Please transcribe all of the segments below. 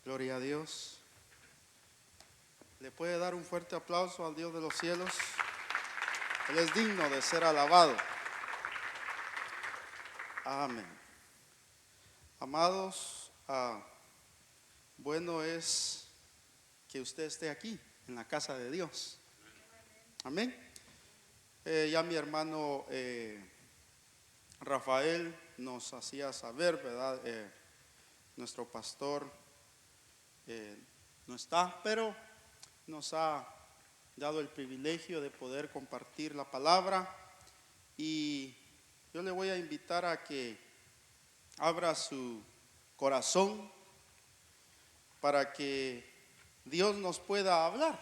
Gloria a Dios. ¿Le puede dar un fuerte aplauso al Dios de los cielos? Él es digno de ser alabado. Amén. Amados, bueno es que usted esté aquí en la casa de Dios. Amén. Ya mi hermano Rafael nos hacía saber, ¿verdad? Nuestro pastor no está, pero nos ha dado el privilegio de poder compartir la palabra, y yo le voy a invitar a que abra su corazón para que Dios nos pueda hablar,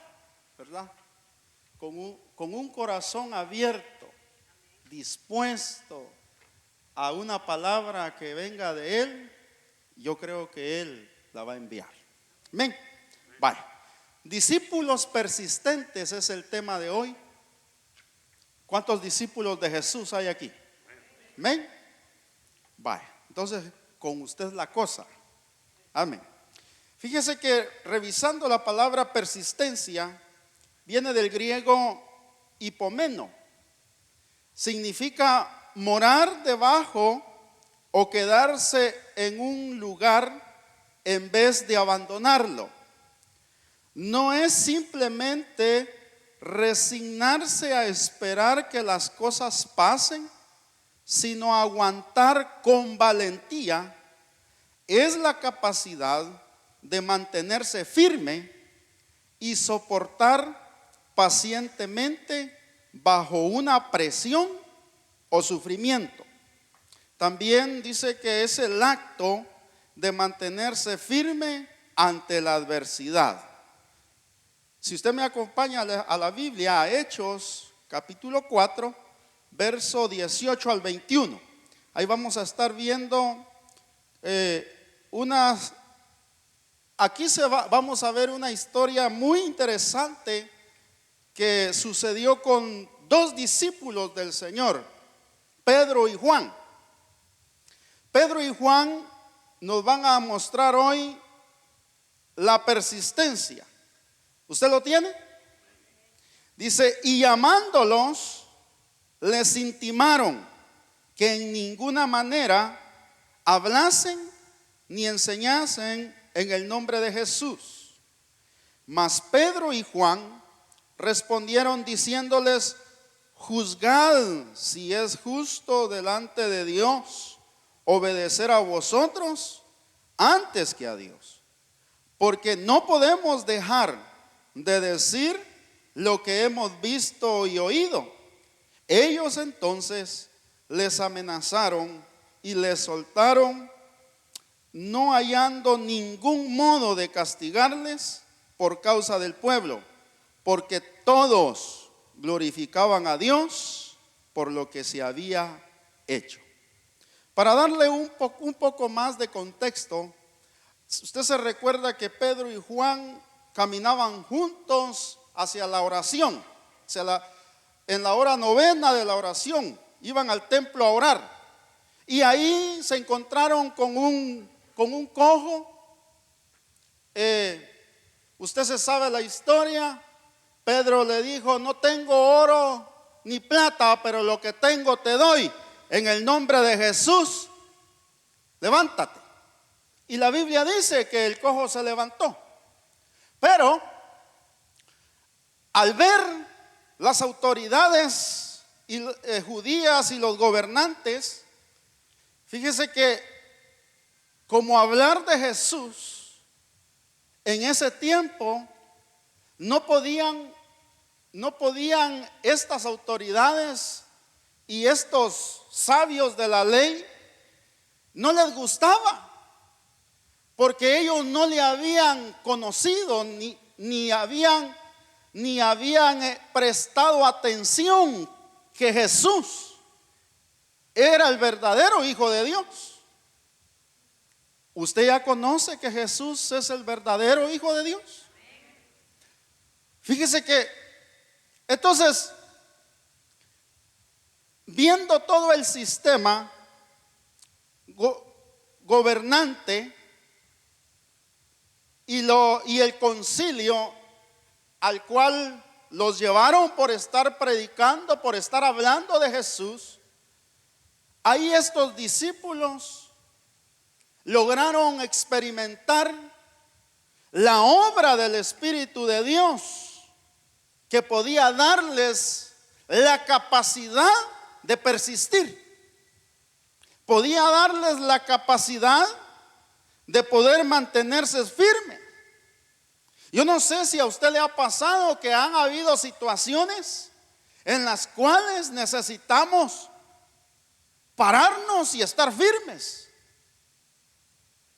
¿verdad? Con un corazón abierto, dispuesto a una palabra que venga de Él. Yo creo que Él la va a enviar. Amén. Vaya. Discípulos persistentes es el tema de hoy. ¿Cuántos discípulos de Jesús hay aquí? Amén. Vaya. Entonces, con usted la cosa. Amén. Fíjese que revisando la palabra persistencia, viene del griego hipomeno. Significa morar debajo o quedarse en un lugar en vez de abandonarlo. No es simplemente resignarse a esperar que las cosas pasen, sino aguantar con valentía. Es la capacidad de mantenerse firme y soportar pacientemente bajo una presión o sufrimiento. También dice que es el acto de mantenerse firme ante la adversidad. Si usted me acompaña a la Biblia, a Hechos capítulo 4, verso 18 al 21, ahí vamos a estar viendo vamos a ver una historia muy interesante que sucedió con dos discípulos del Señor, Pedro y Juan. Pedro y Juan nos van a mostrar hoy la persistencia. ¿Usted lo tiene? Dice, y llamándolos, les intimaron que en ninguna manera hablasen ni enseñasen en el nombre de Jesús. Mas Pedro y Juan respondieron diciéndoles, juzgad si es justo delante de Dios obedecer a vosotros antes que a Dios, porque no podemos dejar de decir lo que hemos visto y oído. Ellos entonces les amenazaron y les soltaron, no hallando ningún modo de castigarles por causa del pueblo, porque todos glorificaban a Dios por lo que se había hecho. Para darle un poco más de contexto, usted se recuerda que Pedro y Juan caminaban juntos hacia la oración, en la hora novena de la oración, iban al templo a orar, y ahí se encontraron con un cojo. Usted se sabe la historia. Pedro le dijo, no tengo oro ni plata, pero lo que tengo te doy. En el nombre de Jesús, levántate. Y la Biblia dice que el cojo se levantó. Pero al ver las autoridades judías y los gobernantes, fíjese que como hablar de Jesús en ese tiempo, no podían estas autoridades y estos sabios de la ley, no les gustaba, porque ellos no le habían conocido ni habían prestado atención que Jesús era el verdadero Hijo de Dios. ¿Usted ya conoce que Jesús es el verdadero Hijo de Dios? Fíjese que entonces, viendo todo el sistema gobernante, y el concilio al cual los llevaron por estar predicando, por estar hablando de Jesús, ahí estos discípulos lograron experimentar la obra del Espíritu de Dios, que podía darles la capacidad de persistir, podía darles la capacidad de poder mantenerse firme. Yo no sé si a usted le ha pasado que han habido situaciones en las cuales necesitamos pararnos y estar firmes.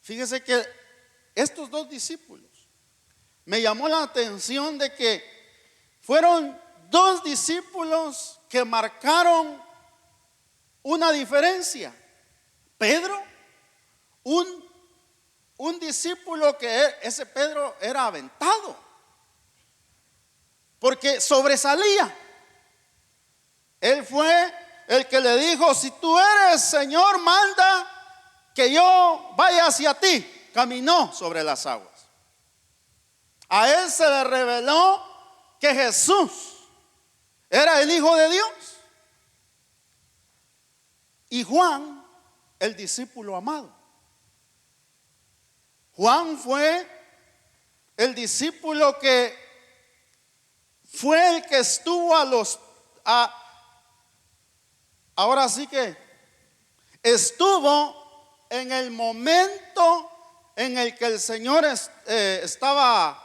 Fíjese que estos dos discípulos, me llamó la atención de que fueron dos discípulos que marcaron una diferencia. Pedro, un discípulo que ese Pedro era aventado, porque sobresalía. Él fue el que le dijo: si tú eres Señor, manda que yo vaya hacia ti. Caminó sobre las aguas. A él se le reveló que Jesús era el Hijo de Dios. Y Juan, el discípulo amado. Juan fue el discípulo que fue el que estuvo ahora sí que estuvo en el momento en el que el Señor estaba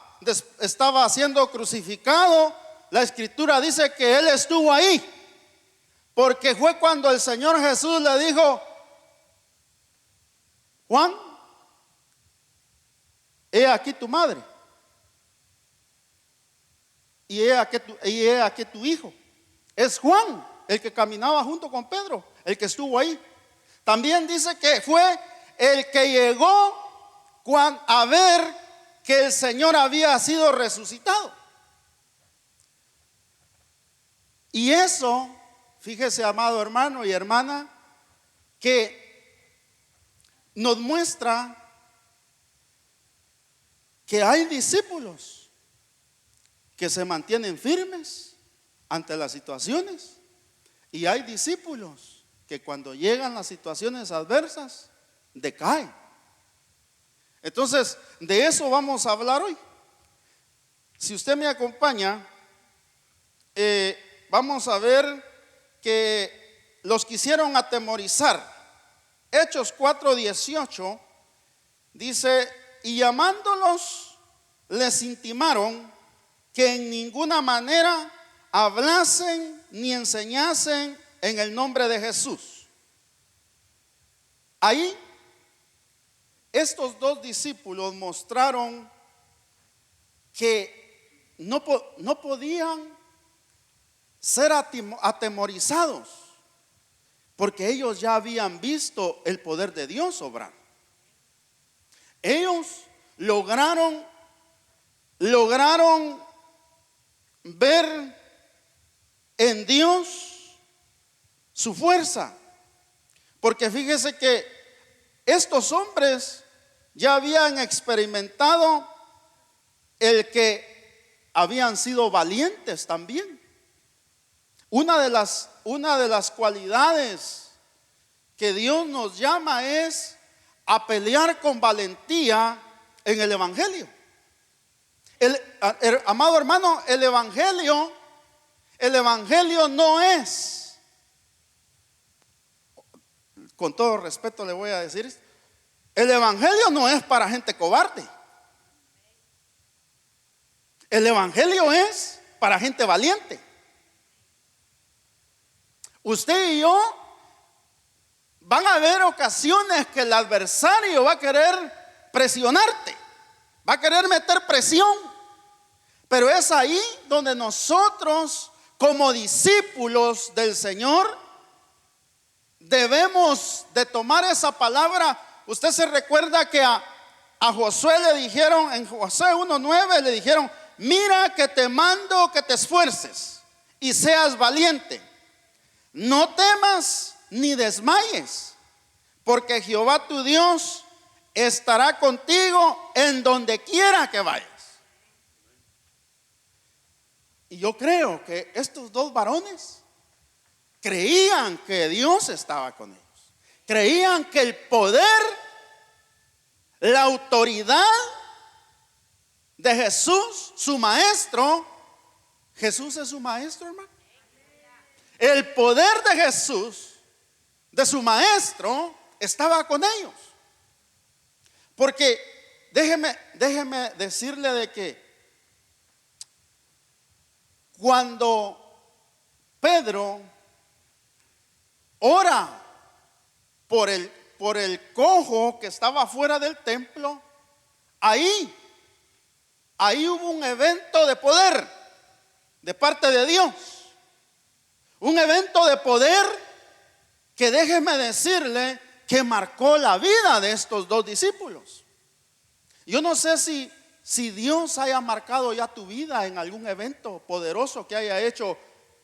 siendo crucificado. La Escritura dice que Él estuvo ahí, porque fue cuando el Señor Jesús le dijo: Juan, he aquí tu madre, y he aquí tu hijo. Es Juan el que caminaba junto con Pedro, el que estuvo ahí. También dice que fue el que llegó a ver que el Señor había sido resucitado. Y eso, fíjese, amado hermano y hermana, que nos muestra que hay discípulos que se mantienen firmes ante las situaciones, y hay discípulos que cuando llegan las situaciones adversas decaen. Entonces, de eso vamos a hablar hoy. Si usted me acompaña, vamos a ver que los quisieron atemorizar. Hechos 4:18 dice: y llamándolos les intimaron que en ninguna manera hablasen ni enseñasen en el nombre de Jesús. Ahí estos dos discípulos mostraron que no podían ser atemorizados, porque ellos ya habían visto el poder de Dios obrar. Ellos lograron ver en Dios su fuerza, porque fíjese que estos hombres ya habían experimentado el que habían sido valientes también. Una de las cualidades que Dios nos llama es a pelear con valentía en el Evangelio. Amado hermano, el Evangelio no es, con todo respeto le voy a decir, el Evangelio no es para gente cobarde. El Evangelio es para gente valiente. Usted y yo van a haber ocasiones que el adversario va a querer presionarte, va a querer meter presión, pero es ahí donde nosotros, como discípulos del Señor, debemos de tomar esa palabra. Usted se recuerda que a Josué le dijeron, en Josué 1:9 le dijeron: mira que te mando que te esfuerces y seas valiente, no temas ni desmayes, porque Jehová tu Dios, estará contigo en donde quiera que vayas. Y yo creo que estos dos varones creían que Dios estaba con ellos. Creían que el poder, la autoridad de Jesús, su maestro, Jesús es su maestro, hermano. El poder de Jesús, de su maestro, estaba con ellos. Porque déjeme decirle de que cuando Pedro ora por el cojo que estaba fuera del templo, ahí hubo un evento de poder de parte de Dios. Un evento de poder que déjeme decirle que marcó la vida de estos dos discípulos. Yo no sé si Dios haya marcado ya tu vida en algún evento poderoso que haya hecho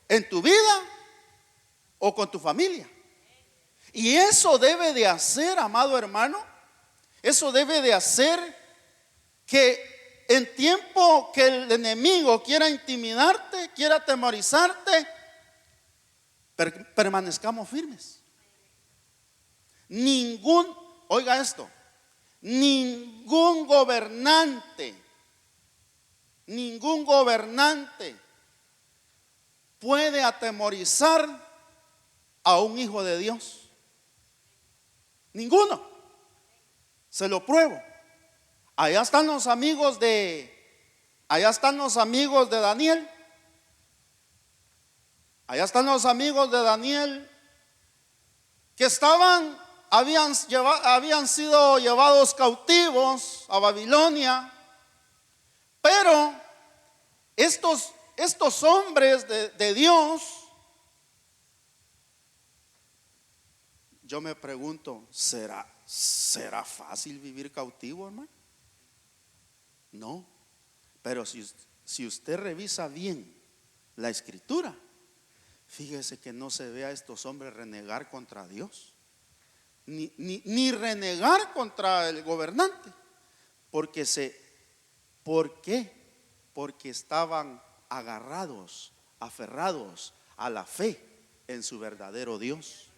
en tu vida o con tu familia. Y eso debe de hacer, amado hermano, eso debe de hacer que en tiempo que el enemigo quiera intimidarte, quiera atemorizarte, permanezcamos firmes. Oiga esto, ningún gobernante puede atemorizar a un hijo de Dios. Ninguno. Se lo pruebo. Allá están los amigos de Daniel. Allá están los amigos de Daniel que habían sido llevados cautivos a Babilonia. Pero estos hombres de Dios, yo me pregunto, ¿será fácil vivir cautivo, hermano? No, pero si usted revisa bien la escritura, fíjese que no se ve a estos hombres renegar contra Dios, ni renegar contra el gobernante. ¿Por qué? Porque estaban aferrados a la fe en su verdadero Dios.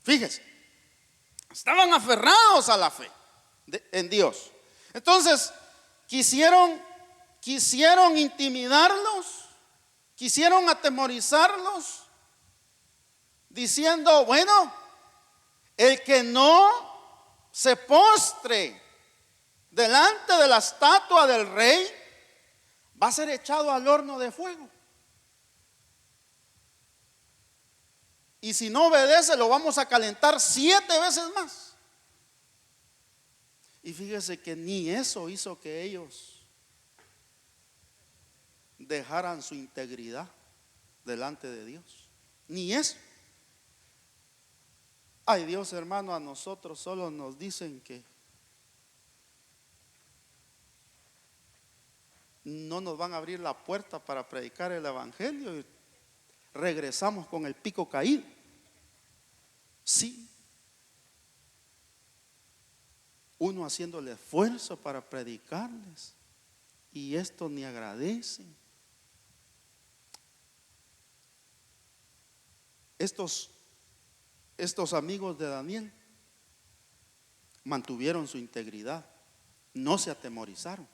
Fíjese, estaban aferrados a la fe en Dios. Entonces quisieron intimidarlos, quisieron atemorizarlos, diciendo: bueno, el que no se postre delante de la estatua del rey va a ser echado al horno de fuego. Y si no obedece, lo vamos a calentar 7 veces más. Y fíjese que ni eso hizo que ellos dejaran su integridad delante de Dios. Ni eso. Ay, Dios, hermano, a nosotros solo nos dicen que no nos van a abrir la puerta para predicar el evangelio y regresamos con el pico caído. Sí, uno haciendo el esfuerzo para predicarles y esto ni agradecen. Estos amigos de Daniel mantuvieron su integridad, no se atemorizaron.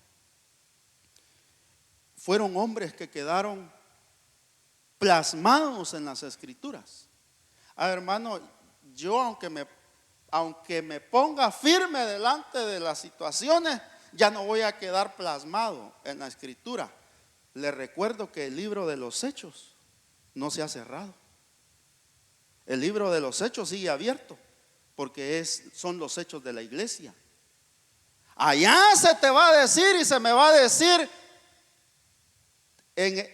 Fueron hombres que quedaron plasmados en las escrituras. Hermano, yo aunque me ponga firme delante de las situaciones, ya no voy a quedar plasmado en la escritura. Le recuerdo que el libro de los Hechos no se ha cerrado. El libro de los Hechos sigue abierto, porque son los hechos de la iglesia. Allá se te va a decir y se me va a decir: en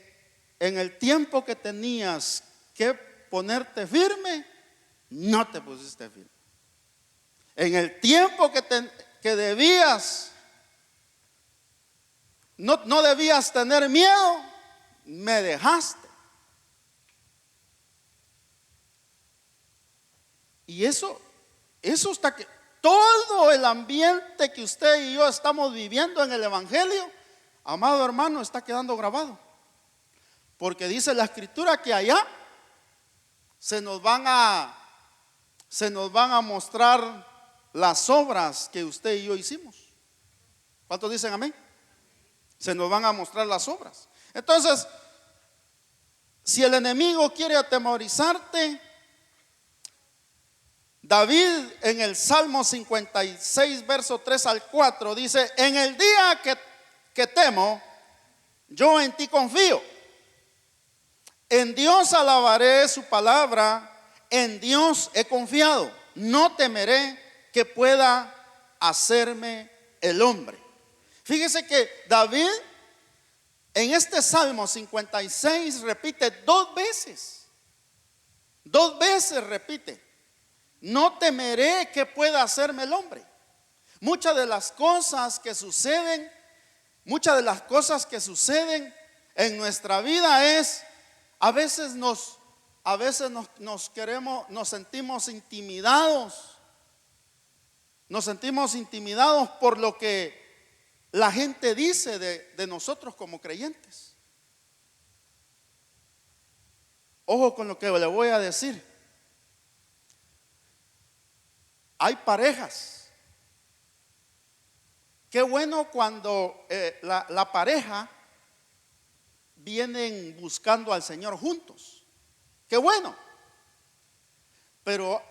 el tiempo que tenías que ponerte firme, no te pusiste firme. En el tiempo que debías, no debías tener miedo, me dejaste. Y eso todo el ambiente que usted y yo estamos viviendo en el Evangelio, amado hermano, está quedando grabado. Porque dice la Escritura que allá se nos van a mostrar las obras que usted y yo hicimos. ¿Cuántos dicen amén? Se nos van a mostrar las obras. Entonces, si el enemigo quiere atemorizarte, David en el Salmo 56, verso 3 al 4 dice: en el día que temo, yo en ti confío. En Dios alabaré su palabra, en Dios he confiado. No temeré que pueda hacerme el hombre. Fíjese que David en este Salmo 56 repite dos veces repite: no temeré que pueda hacerme el hombre. Muchas de las cosas que suceden en nuestra vida es, a veces nos sentimos intimidados por lo que la gente dice de nosotros como creyentes. Ojo con lo que le voy a decir. Hay parejas. Qué bueno cuando la pareja vienen buscando al Señor juntos. Qué bueno. Pero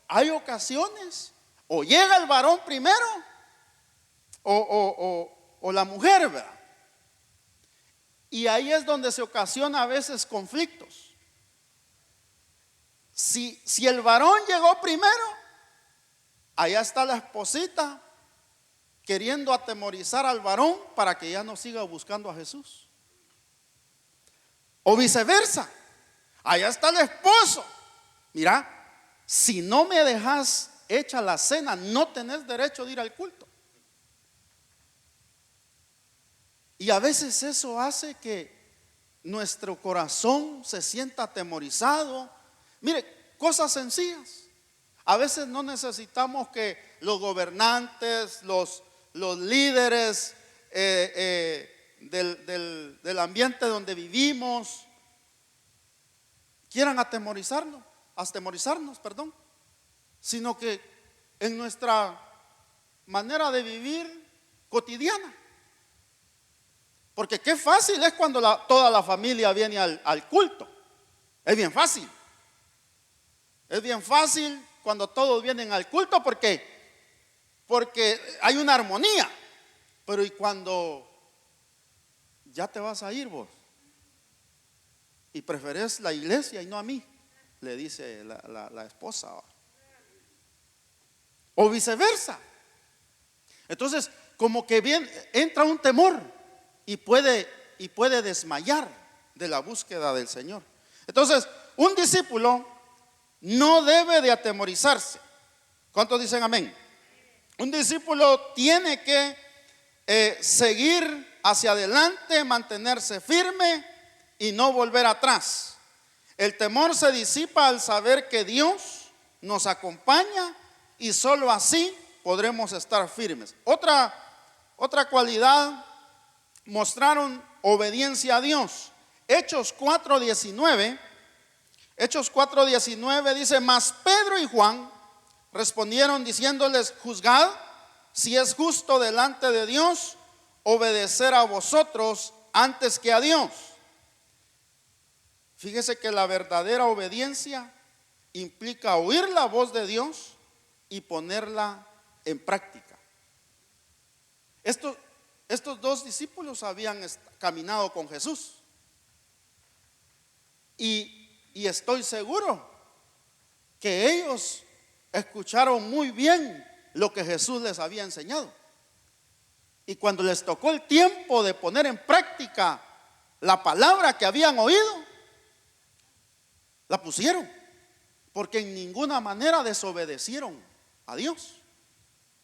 hay ocasiones, o llega el varón primero o la mujer, ¿verdad? Y ahí es donde se ocasiona a veces conflictos. Si el varón llegó primero, allá está la esposita queriendo atemorizar al varón para que ya no siga buscando a Jesús. O viceversa, allá está el esposo. Mira, si no me dejas hecha la cena, no tenés derecho de ir al culto. Y a veces eso hace que nuestro corazón se sienta atemorizado. Mire, cosas sencillas. A veces no necesitamos que los gobernantes, los líderes del ambiente donde vivimos quieran atemorizarnos, sino que en nuestra manera de vivir cotidiana. Porque qué fácil es cuando toda la familia viene al culto. Es bien fácil. Es bien fácil cuando todos vienen al culto porque hay una armonía. Pero ¿y cuando ya te vas a ir vos y preferís la iglesia y no a mí? Le dice la esposa. O viceversa. Entonces, como que bien entra un temor y puede desmayar de la búsqueda del Señor. Entonces, un discípulo no debe de atemorizarse. ¿Cuántos dicen amén? Un discípulo tiene que seguir hacia adelante, mantenerse firme y no volver atrás. El temor se disipa al saber que Dios nos acompaña y solo así podremos estar firmes. Otra cualidad: mostraron obediencia a Dios. Hechos 4:19 dice: mas Pedro y Juan respondieron diciéndoles: juzgad si es justo delante de Dios obedecer a vosotros antes que a Dios. Fíjese que la verdadera obediencia implica oír la voz de Dios y ponerla en práctica. Estos dos discípulos habían caminado con Jesús y estoy seguro que ellos escucharon muy bien lo que Jesús les había enseñado. Y cuando les tocó el tiempo de poner en práctica la palabra que habían oído, la pusieron, porque en ninguna manera desobedecieron a Dios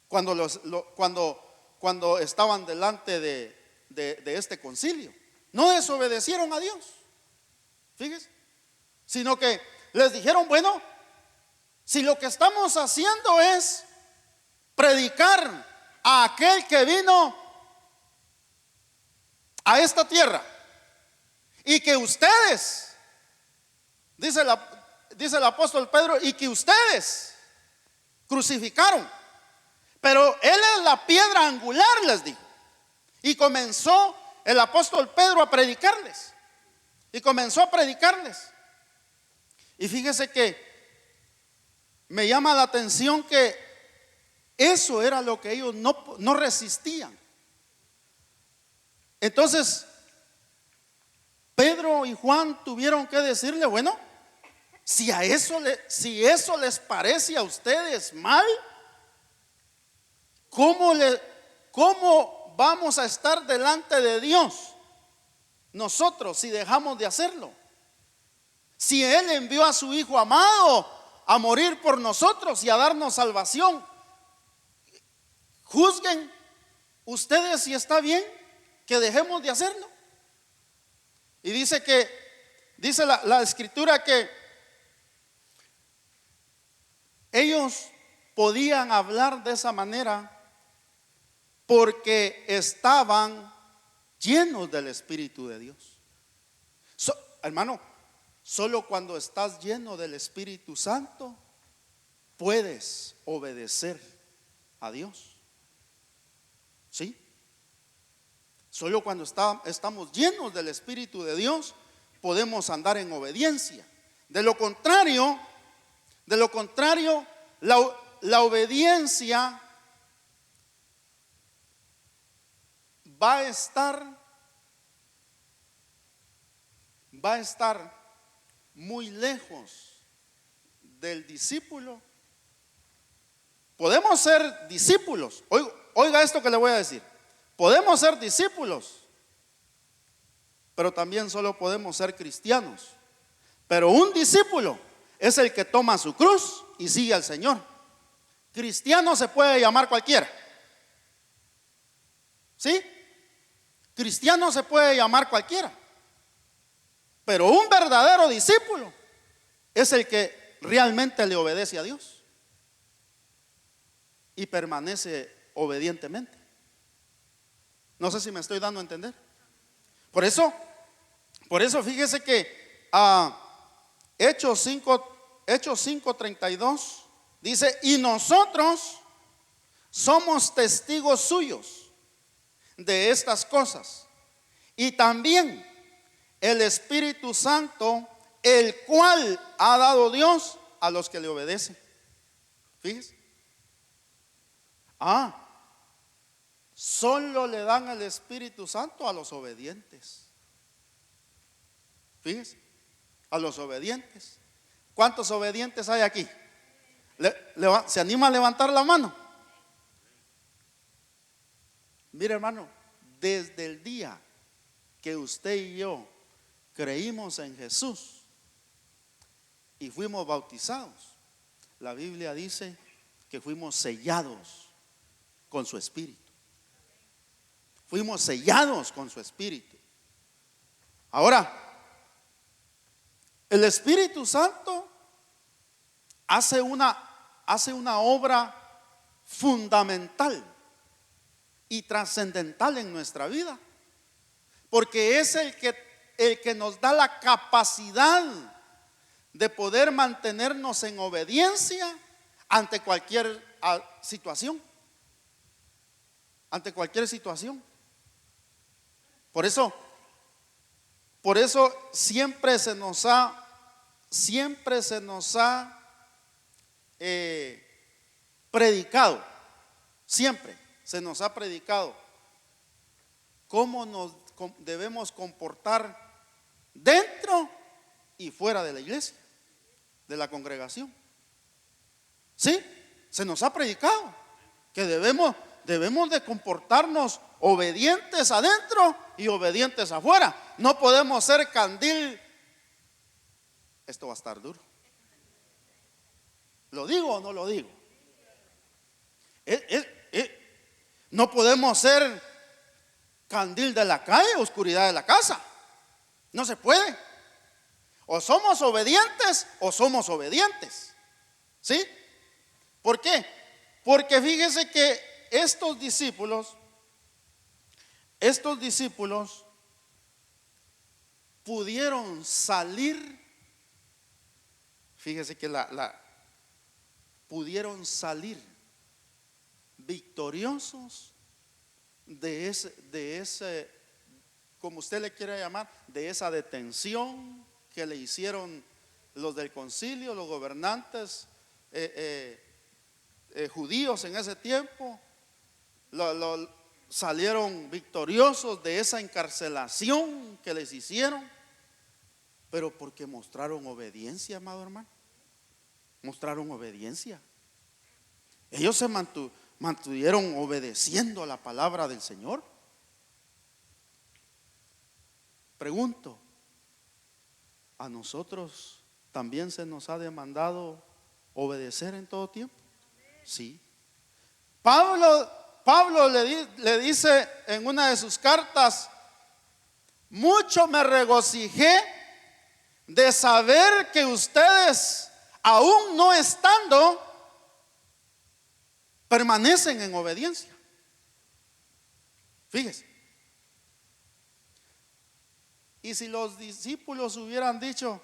cuando estaban delante de este concilio. No desobedecieron a Dios, fíjese, sino que les dijeron: bueno, si lo que estamos haciendo es predicar a aquel que vino a esta tierra y que ustedes, dice el apóstol Pedro, y que ustedes crucificaron, pero él es la piedra angular, les dijo. Y comenzó el apóstol Pedro a predicarles, y comenzó a predicarles. Y fíjese que me llama la atención que eso era lo que ellos no resistían. Entonces Pedro y Juan tuvieron que decirle, bueno, si eso les parece a ustedes mal, ¿cómo vamos a estar delante de Dios nosotros si dejamos de hacerlo? Si Él envió a su Hijo amado a morir por nosotros y a darnos salvación, juzguen ustedes si está bien que dejemos de hacerlo. Y dice la escritura que ellos podían hablar de esa manera porque estaban llenos del Espíritu de Dios. Hermano, solo cuando estás lleno del Espíritu Santo puedes obedecer a Dios. ¿Sí? Solo cuando estamos llenos del Espíritu de Dios podemos andar en obediencia. De lo contrario, la obediencia va a estar muy lejos del discípulo. Podemos ser discípulos. Oiga esto que le voy a decir. Podemos ser discípulos, pero también solo podemos ser cristianos. Pero un discípulo es el que toma su cruz y sigue al Señor. Cristiano se puede llamar cualquiera. ¿Sí? Cristiano se puede llamar cualquiera. Pero un verdadero discípulo es el que realmente le obedece a Dios y permanece obedientemente. No sé si me estoy dando a entender. Por eso fíjese que Hechos 5:32 dice: y nosotros somos testigos suyos de estas cosas, y también el Espíritu Santo, el cual ha dado Dios a los que le obedecen. Fíjese. Solo le dan el Espíritu Santo a los obedientes. Fíjese, a los obedientes. ¿Cuántos obedientes hay aquí? ¿Se anima a levantar la mano? Mire, hermano, desde el día que usted y yo creímos en Jesús y fuimos bautizados, la Biblia dice que fuimos sellados con su Espíritu. Fuimos sellados con su Espíritu. Ahora, el Espíritu Santo hace una obra fundamental y trascendental en nuestra vida, porque es el que nos da la capacidad de poder mantenernos en obediencia ante cualquier situación. Ante cualquier situación. Por eso siempre se nos ha predicado, siempre se nos ha predicado cómo nos debemos comportar dentro y fuera de la iglesia, de la congregación. ¿Sí? Se nos ha predicado que debemos de comportarnos obedientes adentro y obedientes afuera. No podemos ser candil. Esto va a estar duro. ¿Lo digo o no lo digo? No podemos ser candil de la calle, oscuridad de la casa. No se puede. O somos obedientes o somos obedientes. ¿Sí? ¿Por qué? Porque fíjese que estos discípulos pudieron salir, fíjese que pudieron salir victoriosos de ese, como usted le quiera llamar, de esa detención que le hicieron los del concilio, los gobernantes judíos en ese tiempo. Salieron victoriosos de esa encarcelación que les hicieron, pero porque mostraron obediencia, amado hermano. Mostraron obediencia. Ellos se mantuvieron obedeciendo a la palabra del Señor. Pregunto, ¿a nosotros también se nos ha demandado obedecer en todo tiempo? Sí. Pablo le dice en una de sus cartas: mucho me regocijé de saber que ustedes, aún no estando, permanecen en obediencia. Fíjese. Y si los discípulos hubieran dicho,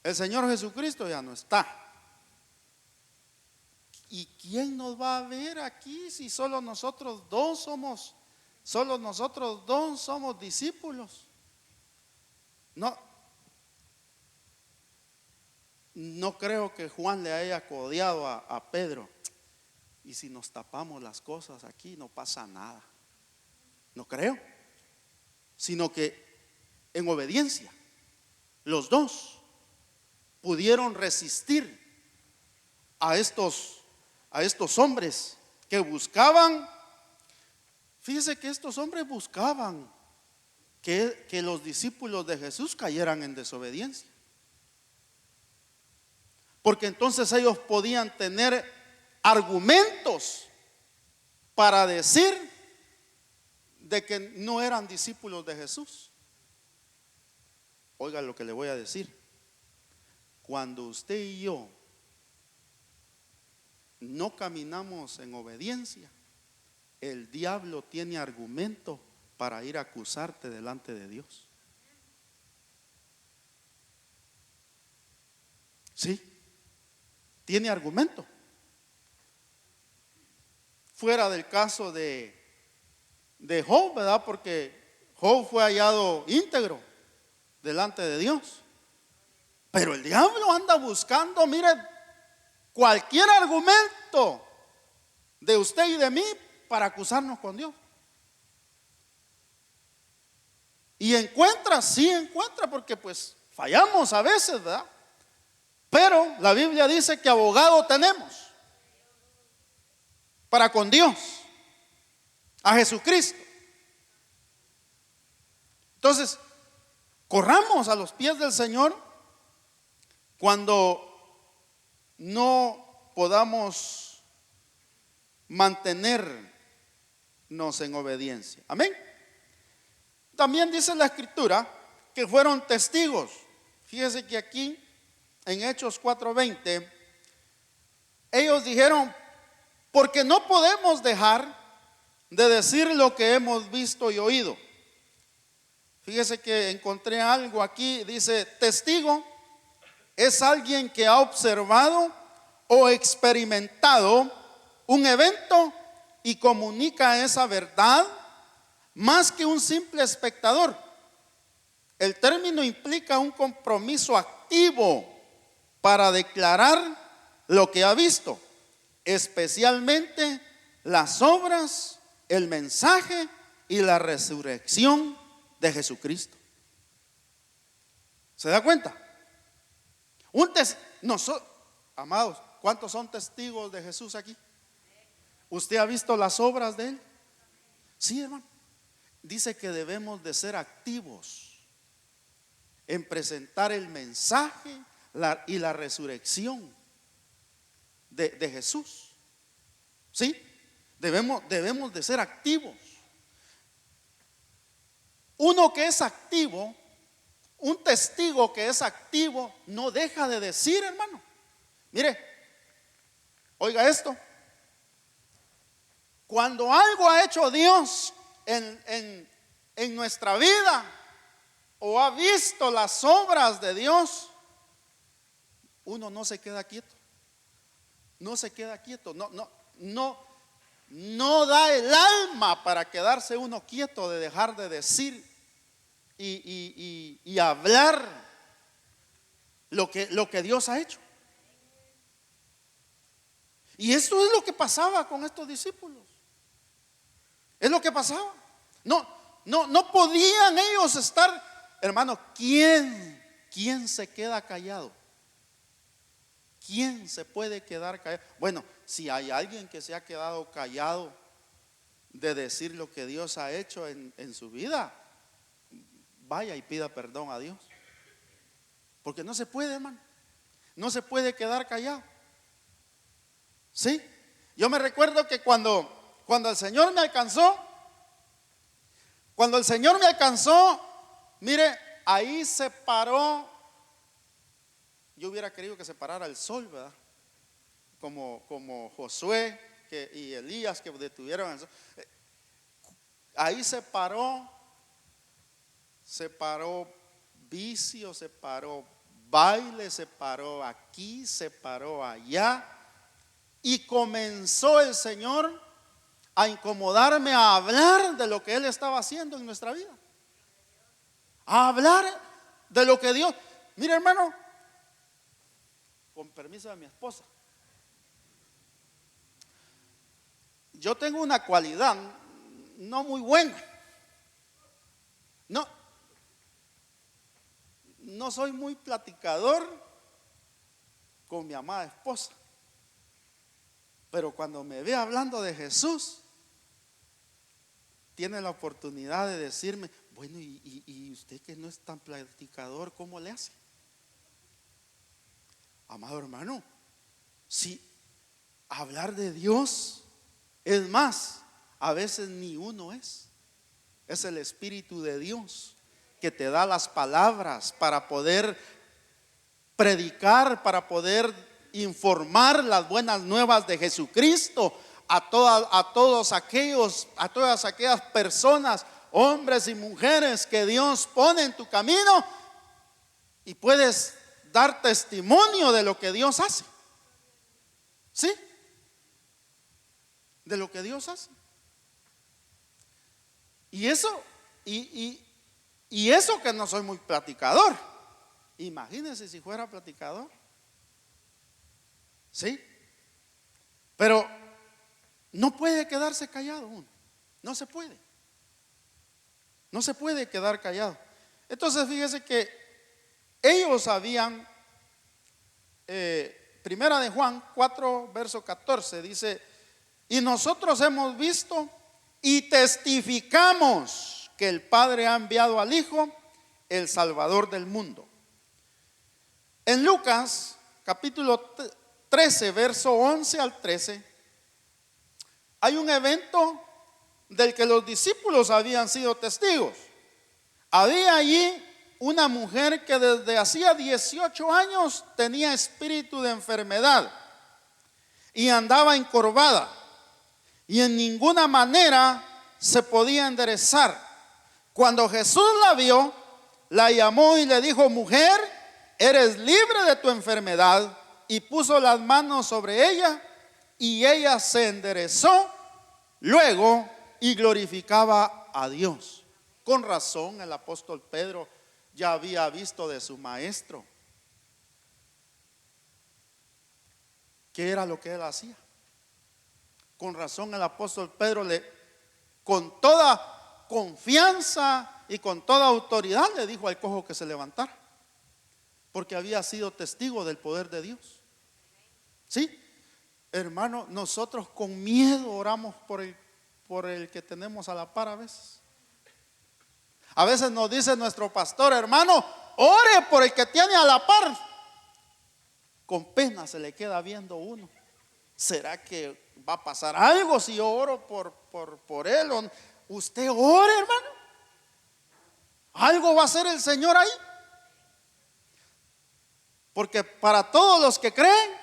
el Señor Jesucristo ya no está, ¿y quién nos va a ver aquí si solo nosotros dos somos discípulos? No creo que Juan le haya codeado a Pedro. Y si nos tapamos las cosas aquí, no pasa nada. No creo. Sino que en obediencia, los dos pudieron resistir a estos hombres que buscaban. Fíjese que estos hombres buscaban que los discípulos de Jesús cayeran en desobediencia, porque entonces ellos podían tener argumentos para decir de que no eran discípulos de Jesús. Oiga lo que le voy a decir: cuando usted y yo no caminamos en obediencia, el diablo tiene argumento para ir a acusarte delante de Dios. Sí, tiene argumento. Fuera del caso de Job, ¿verdad? Porque Job fue hallado íntegro delante de Dios. Pero el diablo anda buscando, mire, cualquier argumento de usted y de mí para acusarnos con Dios. Y sí encuentra, porque pues fallamos a veces, ¿verdad? Pero la Biblia dice que abogado tenemos para con Dios, a Jesucristo. Entonces, corramos a los pies del Señor cuando no podamos mantenernos en obediencia. Amén. También dice la Escritura que fueron testigos. Fíjese que aquí en Hechos 4:20 ellos dijeron: porque no podemos dejar de decir lo que hemos visto y oído. Fíjese que encontré algo aquí. Dice: testigo es alguien que ha observado o experimentado un evento y comunica esa verdad, más que un simple espectador. El término implica un compromiso activo para declarar lo que ha visto, especialmente las obras, el mensaje y la resurrección de Jesucristo. ¿Se da cuenta? Amados, ¿cuántos son testigos de Jesús aquí? ¿Usted ha visto las obras de Él? Sí, hermano. Dice que debemos de ser activos en presentar el mensaje y la resurrección de Jesús. ¿Sí? Debemos de ser activos. Uno que es activo, un testigo que es activo, no deja de decir, hermano. Mire, oiga esto: Cuando algo ha hecho Dios en nuestra vida o ha visto las obras de Dios, uno no se queda quieto. No se queda quieto. No da el alma para quedarse uno quieto, de dejar de decir y hablar lo que Dios ha hecho. Y esto es lo que pasaba con estos discípulos. Es lo que pasaba. No podían ellos estar, hermano. ¿Quién se queda callado? ¿Quién se puede quedar callado? Bueno, si hay alguien que se ha quedado callado de decir lo que Dios ha hecho en su vida, vaya y pida perdón a Dios. Porque no se puede, hermano. No se puede quedar callado. ¿Sí? Yo me recuerdo que cuando el Señor me alcanzó, mire, ahí se paró. Yo hubiera querido que se parara el sol, ¿verdad? Como Josué y Elías, que detuvieron el sol. Ahí se paró vicio, se paró baile, se paró aquí, se paró allá. Y comenzó el Señor a incomodarme, a hablar de lo que Él estaba haciendo en nuestra vida. A hablar de lo que Dios. Mire, hermano, con permiso de mi esposa, yo tengo una cualidad no muy buena. No soy muy platicador con mi amada esposa. Pero cuando me ve hablando de Jesús, tiene la oportunidad de decirme: bueno, y usted que no es tan platicador, ¿cómo le hace? Amado hermano, si hablar de Dios, es más, a veces ni uno es el Espíritu de Dios que te da las palabras para poder predicar, para poder informar las buenas nuevas de Jesucristo a todas aquellas personas, hombres y mujeres que Dios pone en tu camino, y puedes dar testimonio de lo que Dios hace. ¿Sí? De lo que Dios hace. Y eso que no soy muy platicador. Imagínense si fuera platicador. ¿Sí? Pero no puede quedarse callado uno. No se puede. No se puede quedar callado. Entonces fíjese que ellos habían, primera de Juan 4, verso 14, dice: y nosotros hemos visto y testificamos que el Padre ha enviado al Hijo, el Salvador del mundo. En Lucas capítulo 13, verso 11 al 13, hay un evento del que los discípulos habían sido testigos. Había allí una mujer que desde hacía 18 años tenía espíritu de enfermedad y andaba encorvada, y en ninguna manera se podía enderezar. Cuando Jesús la vio, la llamó y le dijo: mujer, eres libre de tu enfermedad. Y puso las manos sobre ella, y ella se enderezó luego y glorificaba a Dios. Con razón el apóstol Pedro ya había visto de su maestro qué era lo que él hacía. Con razón el apóstol Pedro con toda confianza y con toda autoridad le dijo al cojo que se levantara, porque había sido testigo del poder de Dios. ¿Sí? Hermano, nosotros con miedo oramos por el que tenemos a la par a veces. A veces nos dice nuestro pastor: hermano, ore por el que tiene a la par. Con pena se le queda viendo uno. ¿Será que va a pasar algo si yo oro por él? Usted ore, hermano. Algo va a hacer el Señor ahí. Porque para todos los que creen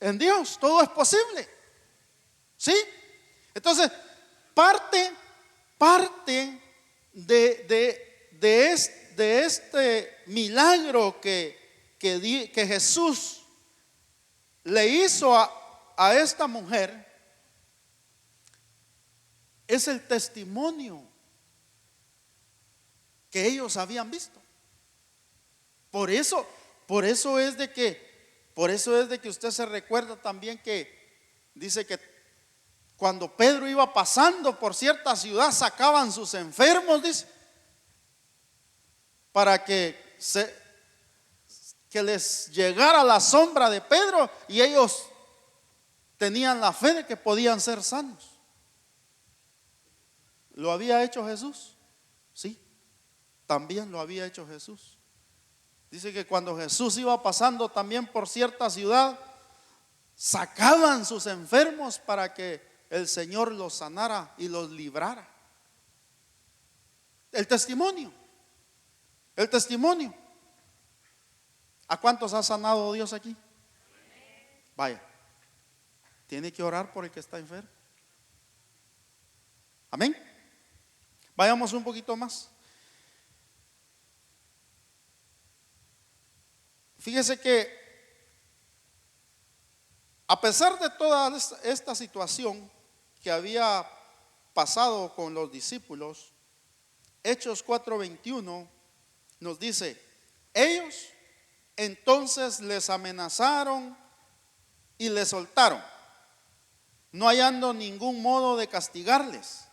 en Dios, todo es posible. ¿Sí? Entonces, parte de este milagro que Jesús le hizo a esta mujer es el testimonio que ellos habían visto. Por eso es de que usted se recuerda también que dice que cuando Pedro iba pasando por cierta ciudad, sacaban sus enfermos, dice, para que les llegara la sombra de Pedro, y ellos tenían la fe de que podían ser sanos. ¿Lo había hecho Jesús? Sí, también lo había hecho Jesús. Dice que cuando Jesús iba pasando también por cierta ciudad, sacaban sus enfermos para que el Señor los sanara y los librara. El testimonio. ¿A cuántos ha sanado Dios aquí? Vaya, tiene que orar por el que está enfermo. Amén. Vayamos un poquito más. Fíjese que a pesar de toda esta situación que había pasado con los discípulos, Hechos 4:21 nos dice: ellos entonces les amenazaron y les soltaron, no hallando ningún modo de castigarles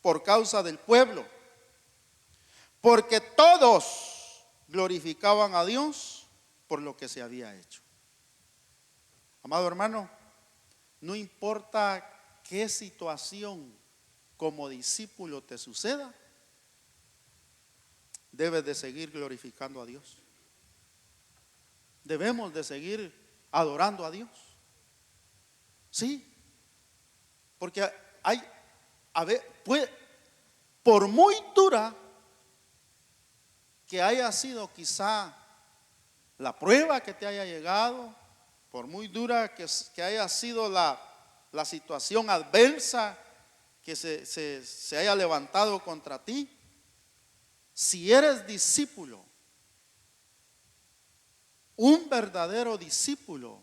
por causa del pueblo, porque todos glorificaban a Dios por lo que se había hecho. Amado hermano, no importa qué situación como discípulo te suceda, debes de seguir glorificando a Dios. Debemos de seguir adorando a Dios. Sí, porque por muy dura que haya sido quizá la prueba que te haya llegado, por muy dura que haya sido la situación adversa que se haya levantado contra ti, si eres discípulo, un verdadero discípulo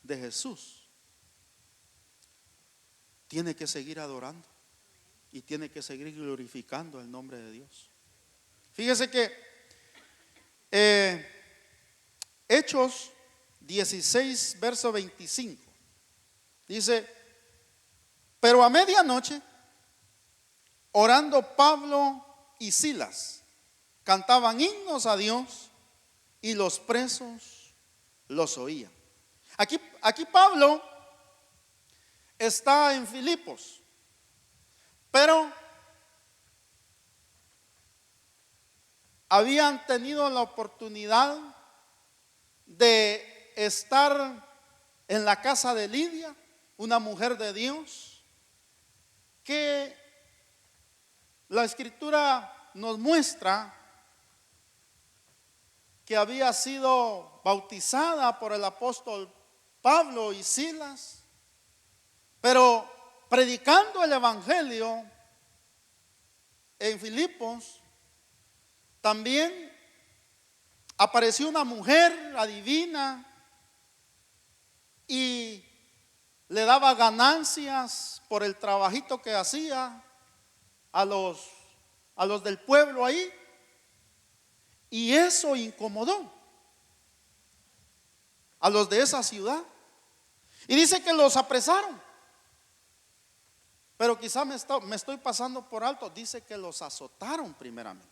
de Jesús, tiene que seguir adorando y tiene que seguir glorificando el nombre de Dios. Fíjese que Hechos 16, verso 25 dice: pero a medianoche, orando Pablo y Silas, cantaban himnos a Dios y los presos los oían. Aquí Pablo está en Filipos, pero habían tenido la oportunidad de estar en la casa de Lidia, una mujer de Dios, que la escritura nos muestra que había sido bautizada por el apóstol Pablo y Silas, pero predicando el evangelio en Filipos, también apareció una mujer adivina y le daba ganancias por el trabajito que hacía a los del pueblo ahí, y eso incomodó a los de esa ciudad, y dice que los apresaron. Pero quizá me estoy pasando por alto. Dice que los azotaron primeramente.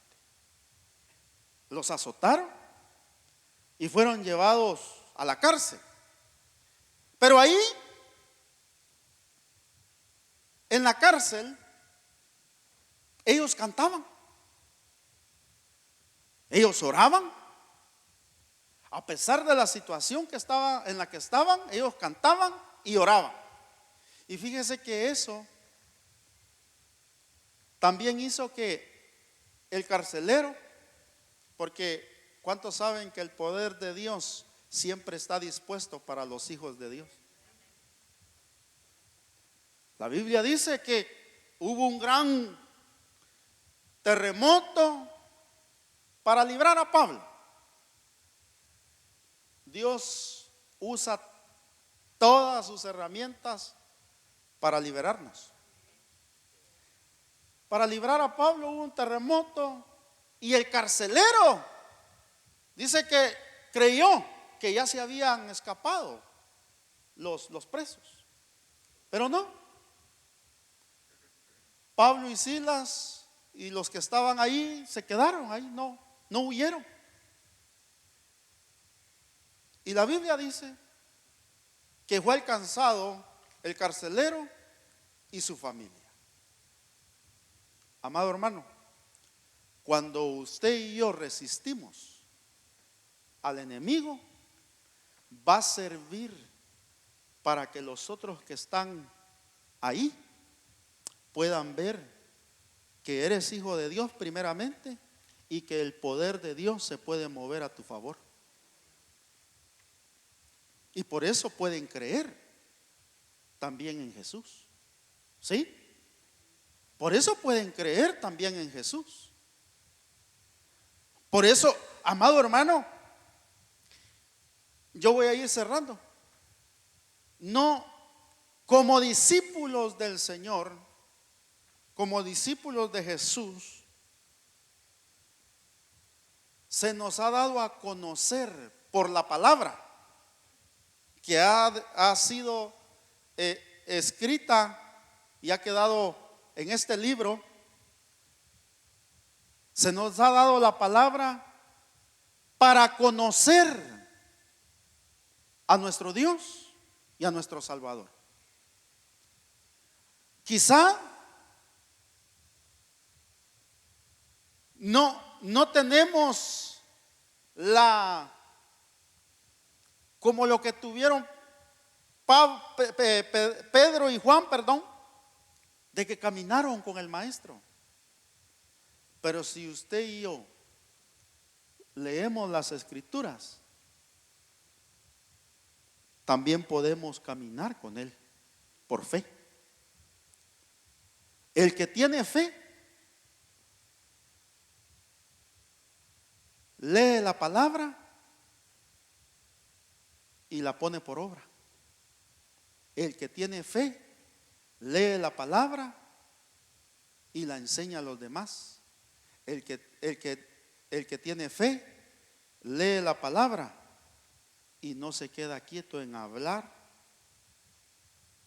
Los azotaron y fueron llevados a la cárcel. Pero ahí, en la cárcel, ellos cantaban. Ellos oraban. A pesar de la situación en la que estaban, ellos cantaban y oraban. Y fíjese que eso también hizo que el carcelero, porque ¿cuántos saben que el poder de Dios siempre está dispuesto para los hijos de Dios? La Biblia dice que hubo un gran terremoto para librar a Pablo. Dios usa todas sus herramientas para liberarnos. Para librar a Pablo hubo un terremoto y el carcelero dice que creyó que ya se habían escapado los presos, pero no. Pablo y Silas y los que estaban ahí se quedaron ahí, no huyeron. Y la Biblia dice que fue alcanzado el carcelero y su familia. Amado hermano, cuando usted y yo resistimos al enemigo, va a servir para que los otros que están ahí puedan ver que eres hijo de Dios primeramente y que el poder de Dios se puede mover a tu favor. Y por eso pueden creer también en Jesús. ¿Sí? Por eso pueden creer también en Jesús. Por eso, amado hermano, yo voy a ir cerrando. No, como discípulos del Señor, como discípulos de Jesús, se nos ha dado a conocer por la palabra que ha sido escrita y ha quedado en este libro. Se nos ha dado la palabra para conocer a nuestro Dios y a nuestro Salvador. Quizá no tenemos como lo que tuvieron Pedro y Juan, de que caminaron con el maestro. Pero si usted y yo leemos las escrituras, también podemos caminar con él por fe. El que tiene fe lee la palabra y la pone por obra. El que tiene fe lee la palabra y la enseña a los demás. El que tiene fe lee la palabra y no se queda quieto en hablar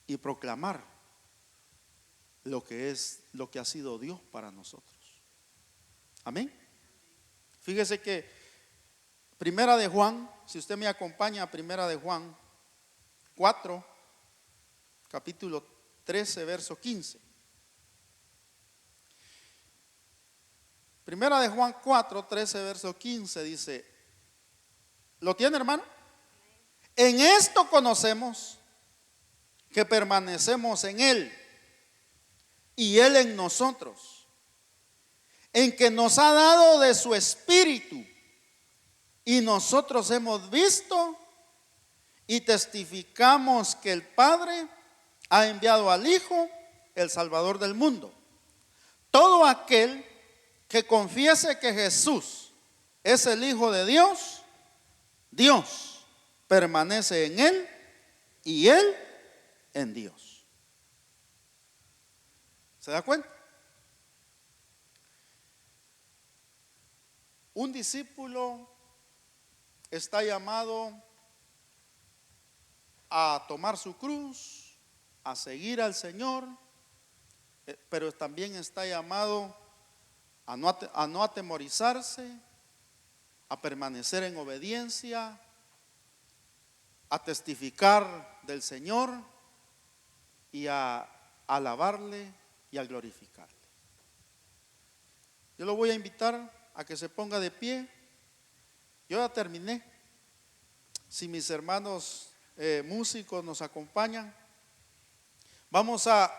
y proclamar lo que ha sido Dios para nosotros. Amén. Fíjese que Primera de Juan, si usted me acompaña a Primera de Juan 4, capítulo 13, verso 15. Primera de Juan 4, 13, verso 15 dice, ¿lo tiene, hermano? En esto conocemos que permanecemos en Él y Él en nosotros, en que nos ha dado de su Espíritu, y nosotros hemos visto y testificamos que el Padre ha enviado al Hijo, el Salvador del mundo. Todo aquel que confiese que Jesús es el Hijo de Dios, Dios permanece en Él y Él en Dios. ¿Se da cuenta? Un discípulo está llamado a tomar su cruz, a seguir al Señor, pero también está llamado a no atemorizarse, a permanecer en obediencia, a testificar del Señor y a alabarle y a glorificarle. Yo lo voy a invitar a que se ponga de pie. Yo ya terminé. Si mis hermanos músicos nos acompañan, vamos a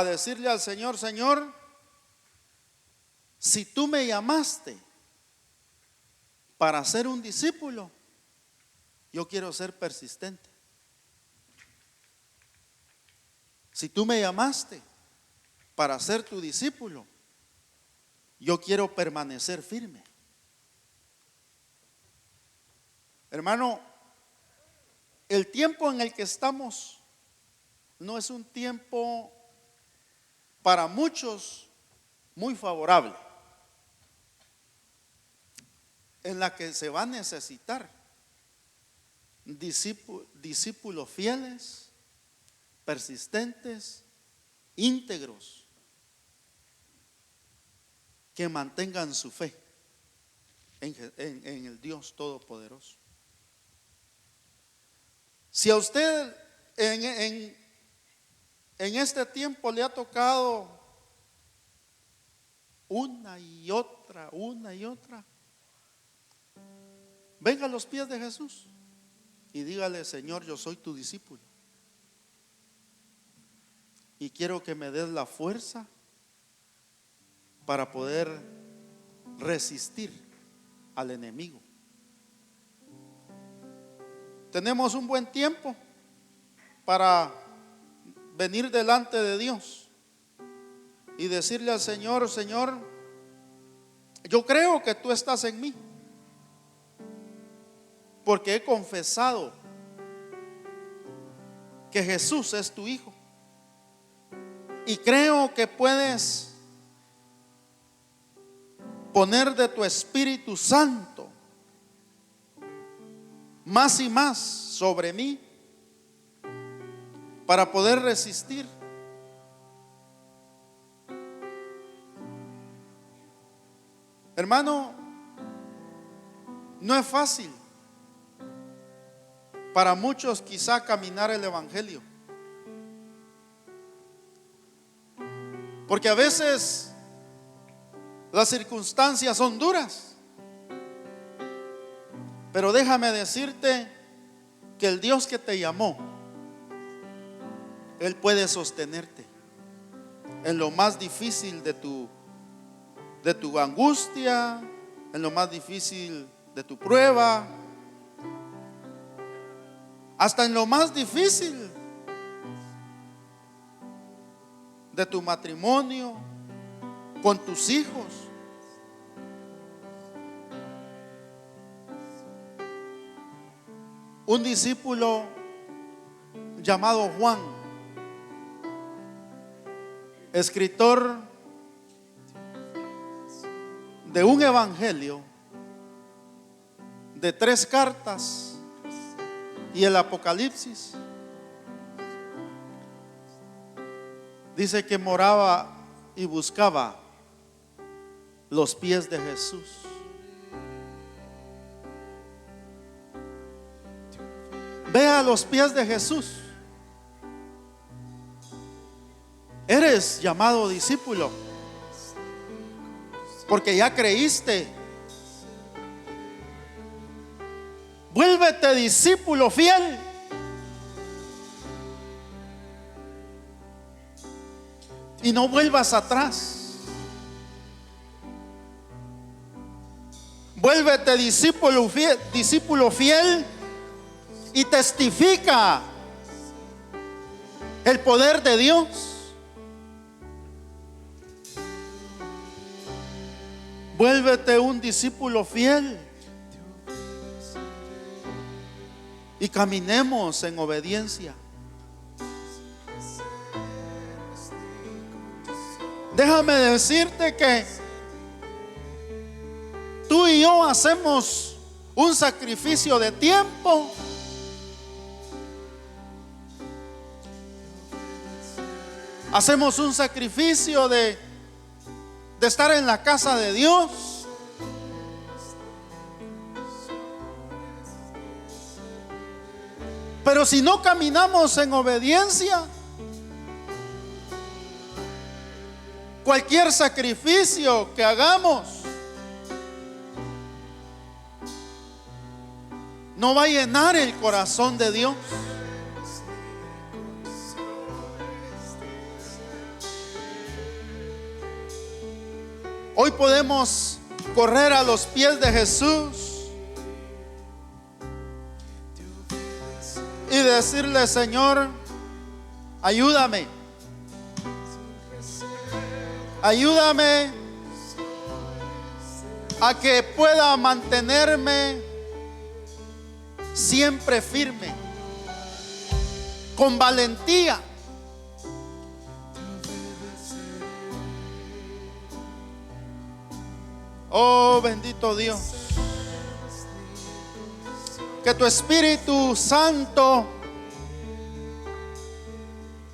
decirle al Señor: Señor, si tú me llamaste para ser un discípulo, yo quiero ser persistente. Si tú me llamaste para ser tu discípulo, yo quiero permanecer firme. Hermano, el tiempo en el que estamos no es un tiempo para muchos muy favorable, en la que se va a necesitar discípulos fieles, persistentes, íntegros, que mantengan su fe en el Dios Todopoderoso. Si a usted en este tiempo le ha tocado una y otra, venga a los pies de Jesús y dígale: Señor, yo soy tu discípulo y quiero que me des la fuerza para poder resistir al enemigo. Tenemos un buen tiempo para venir delante de Dios y decirle al Señor: Señor, yo creo que tú estás en mí, porque he confesado que Jesús es tu Hijo, y creo que puedes poner de tu Espíritu Santo más y más sobre mí para poder resistir. Hermano, no es fácil para muchos quizá caminar el evangelio, porque a veces las circunstancias son duras. Pero déjame decirte que el Dios que te llamó, Él puede sostenerte en lo más difícil de tu angustia, en lo más difícil de tu prueba, hasta en lo más difícil de tu matrimonio, con tus hijos. Un discípulo llamado Juan, escritor de un evangelio, de 3 cartas y el Apocalipsis, dice que moraba y buscaba los pies de Jesús. Ve a los pies de Jesús. Eres llamado discípulo porque ya creíste. Vuélvete discípulo fiel. Y no vuelvas atrás. Vuélvete discípulo fiel y testifica el poder de Dios. Vuélvete un discípulo fiel y caminemos en obediencia. Déjame decirte que tú y yo hacemos un sacrificio de tiempo. Hacemos un sacrificio de estar en la casa de Dios. Pero si no caminamos en obediencia, cualquier sacrificio que hagamos no va a llenar el corazón de Dios. Hoy podemos correr a los pies de Jesús y decirle: Señor, ayúdame Ayúdame a que pueda mantenerme siempre firme, con valentía. Oh, bendito Dios. Que tu Espíritu Santo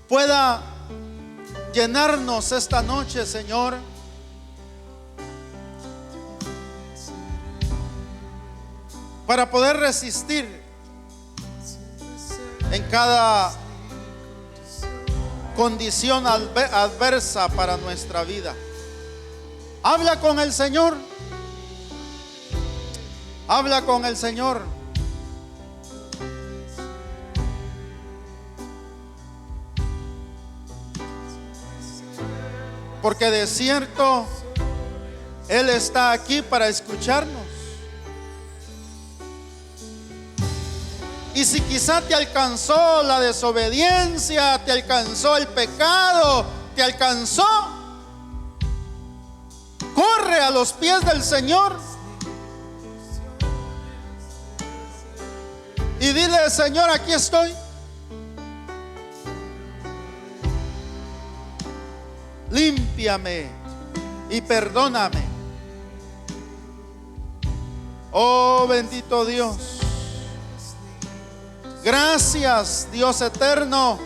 pueda llenarnos esta noche, Señor. Para poder resistir en cada condición adversa para nuestra vida. Habla con el Señor. Habla con el Señor. Porque de cierto Él está aquí para escucharnos. Y si quizá te alcanzó la desobediencia, te alcanzó el pecado, te alcanzó, corre a los pies del Señor y dile: Señor, aquí estoy. Límpiame y perdóname. Oh, bendito Dios. Gracias, Dios eterno,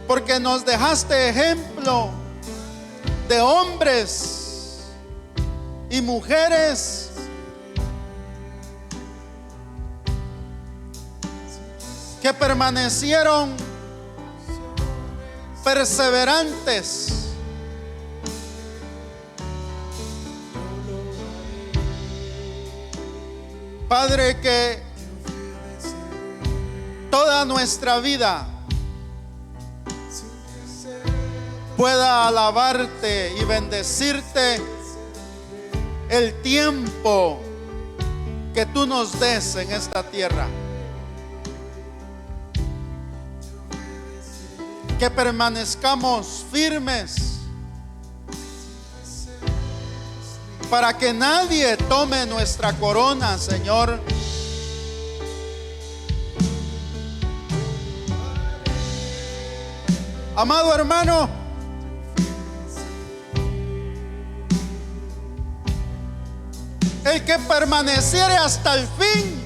porque nos dejaste ejemplo de hombres y mujeres que permanecieron perseverantes. Padre, que toda nuestra vida pueda alabarte y bendecirte el tiempo que tú nos des en esta tierra. Que permanezcamos firmes para que nadie tome nuestra corona, Señor. Amado hermano, el que permaneciere hasta el fin,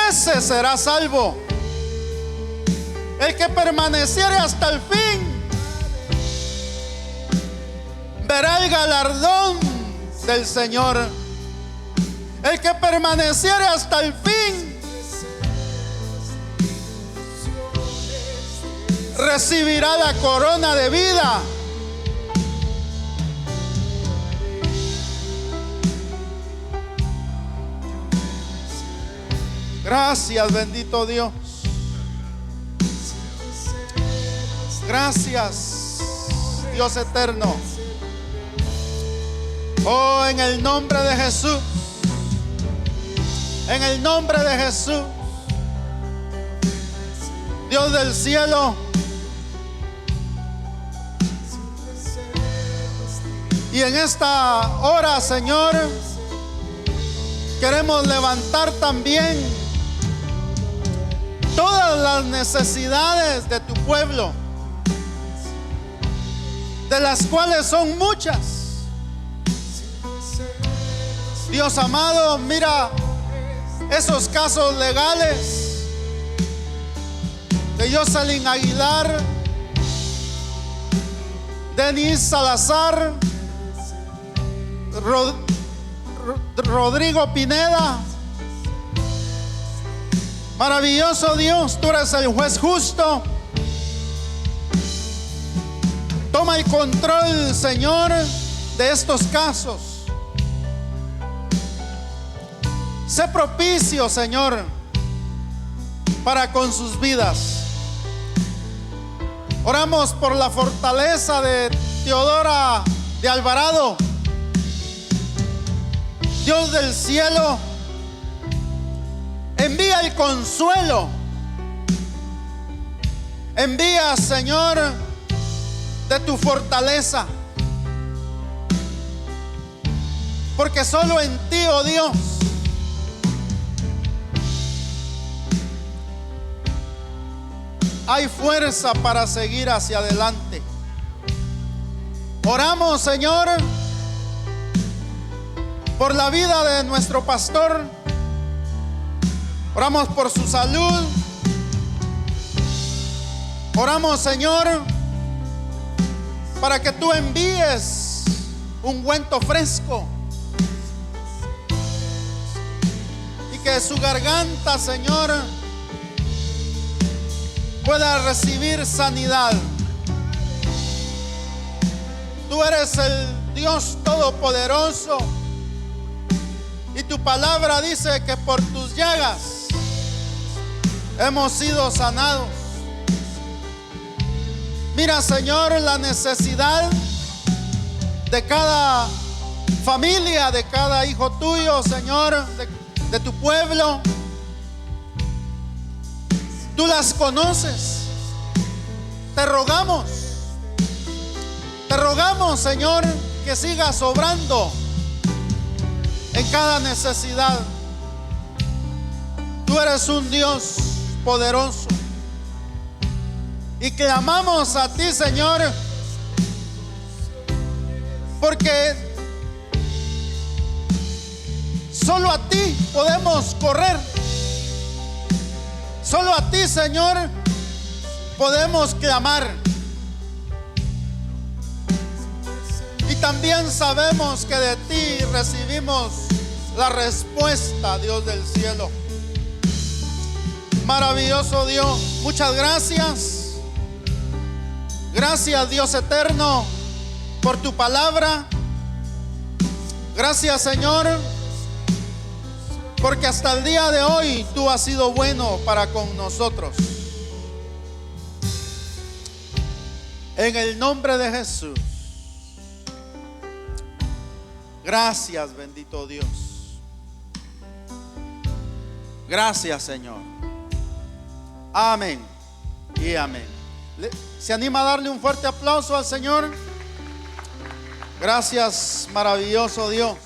ese será salvo. El que permaneciere hasta el fin verá el galardón del Señor. El que permaneciere hasta el fin recibirá la corona de vida. Gracias, bendito Dios. Gracias, Dios eterno. Oh, en el nombre de Jesús. En el nombre de Jesús. Dios del cielo. Y en esta hora, Señor, queremos levantar también todas las necesidades de tu pueblo, de las cuales son muchas. Dios amado, mira esos casos legales de Jocelyn Aguilar, Denise Salazar, Rodrigo Pineda. Maravilloso Dios, tú eres el juez justo. Toma el control, Señor, de estos casos. Sé propicio, Señor, para con sus vidas. Oramos por la fortaleza de Teodora de Alvarado. Dios del cielo, envía el consuelo. Envía, Señor, de tu fortaleza. Porque solo en ti, oh Dios, hay fuerza para seguir hacia adelante. Oramos, Señor, por la vida de nuestro pastor. Oramos por su salud. Oramos, Señor, para que tú envíes ungüento fresco y que su garganta, Señor, pueda recibir sanidad. Tú eres el Dios Todopoderoso y tu palabra dice que por tus llagas hemos sido sanados. Mira, Señor, la necesidad de cada familia, de cada hijo tuyo, Señor, de tu pueblo. Tú las conoces. Te rogamos, Señor, que sigas obrando en cada necesidad. Tú eres un Dios poderoso. Y clamamos a ti, Señor, porque solo a ti podemos correr. Solo a ti, Señor, podemos clamar. Y también sabemos que de ti recibimos la respuesta, Dios del cielo. Maravilloso Dios, muchas gracias. Gracias, Dios eterno, por tu palabra. Gracias, Señor, porque hasta el día de hoy tú has sido bueno para con nosotros. En el nombre de Jesús. Gracias, bendito Dios. Gracias, Señor. Amén y amén. ¿Se anima a darle un fuerte aplauso al Señor? Gracias, maravilloso Dios.